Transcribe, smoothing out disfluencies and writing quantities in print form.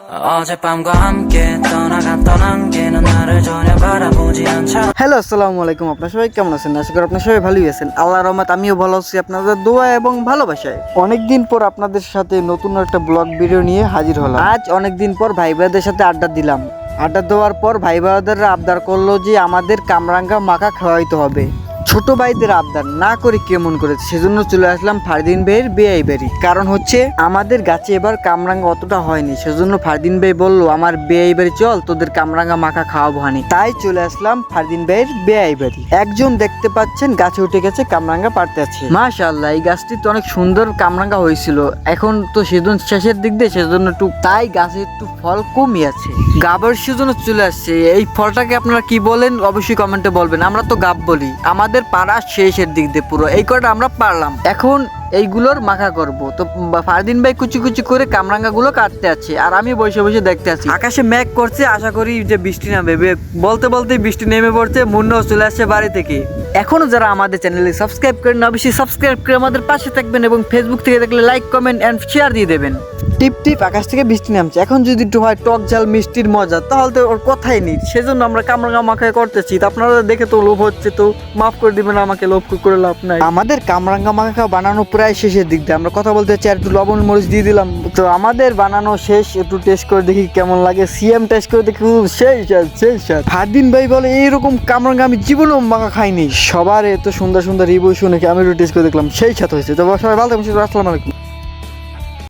어젯밤과 함께 떠나갔던 안개는 나를 전혀 바라보지 않잖아. Hello আসসালামু আলাইকুম, আপনারা সবাই কেমন আছেন? আশা করি আপনারা সবাই ভালোই আছেন। আল্লাহর রহমত আমিও ভালো আছি আপনাদের দোয়া এবং ভালোবাসায়। অনেকদিন পর আপনাদের সাথে নতুন একটা ব্লগ ভিডিও নিয়ে হাজির হলাম। আজ অনেকদিন পর ভাই ভাইদের সাথে আড্ডা দিলাম। আড্ডা দেওয়ার পর ভাই ভাইদেররা আবদার করলো যে আমাদের কামরাঙ্গা মাখা খাওয়াইতে হবে। ছোট ভাইদের আবদার না করে কেমন করেছে, সেজন্য চলে আসলাম ফারদিন ভাইয়ের বিয়ে বাড়ি। কারণ হচ্ছে আমাদের গাছে এবার কামরাঙ্গা অতটা হয়নি, সেজন্য ফারদিন ভাই বললো আমার বিয়ে বাড়ি চল, তোদের কামরাঙ্গা মাখা খাওয়াবো হানি। তাই চলে আসলাম ফারদিন ভাইয়ের বিয়ে বাড়ি। একজন দেখতে পাচ্ছেন গাছে উঠে গেছে, কামরাঙ্গা পাড়তে আছে। মাশাআল্লাহ, এই গাছটি তো অনেক সুন্দর কামরাঙ্গা হয়েছিল। এখন তো সিজন শেষের দিক দিয়ে, সেজন্য একটু তাই গাছে একটু ফল কমই আছে। গাবের সিজনে চলে আসছে। এই ফলটাকে আপনারা কি বলেন অবশ্যই কমেন্টে বলবেন। আমরা তো গাব বলি। আমাদের পাড়া শেষের দিক দিয়ে পুরো এই কটা আমরা পারলাম। এখন এইগুলোর মাখা করব। তো ফারদিন ভাই কুচি কুচি করে কামরাঙ্গা গুলো কাটতে আছে, আর আমি বসে বসে দেখতে আছি। আকাশে মেঘ করছে, আশা করি যে বৃষ্টি নামবে। বলতে বলতে বৃষ্টি নেমে পড়ছে, মুন্নাও চলে আসছে বাড়ি থেকে। এখনো যারা আমাদের চ্যানেলে সাবস্ক্রাইব করেন, অবশ্যই সাবস্ক্রাইব করে আমাদের পাশে থাকবেন এবং ফেসবুক থেকে দেখলে লাইক, কমেন্ট এন্ড শেয়ার দিয়ে দেবেন। টিপ টিপ আকাশ থেকে বৃষ্টি নামছে। এখন যদি একটু হয় টক ঝাল মিষ্টির মজা, তাহলে তো ওর কথাই নেই। সেজন্য আমরা কামরাঙ্গা মাখা করতেছি। আপনারা দেখে তো লোভ হচ্ছে, তো মাফ করে দিবেন আমাকে, লোভ করে লাভ নাই। আমাদের কামরাঙ্গা মাখা বানানো প্রায় শেষের দিক দিয়ে। আমরা কথা বলতে চাই, একটু লবণ মরিচ দিয়ে দিলাম। তো আমাদের বানানো শেষ, একটু টেস্ট করে দেখি কেমন লাগে। সিএম টেস্ট করে দেখি, সেই স্বাদ। ফারদিন ভাই বলে এইরকম কামরাঙ্গা আমি জীবনেও মাখা খাইনি। সবার এত সুন্দর সুন্দর রিভিউ শুনে আমি একটু টেস্ট করে দেখলাম, সেই স্বাদ হয়েছে। তো সবাই ভালো থাকবেন, আসসালামু আলাইকুম।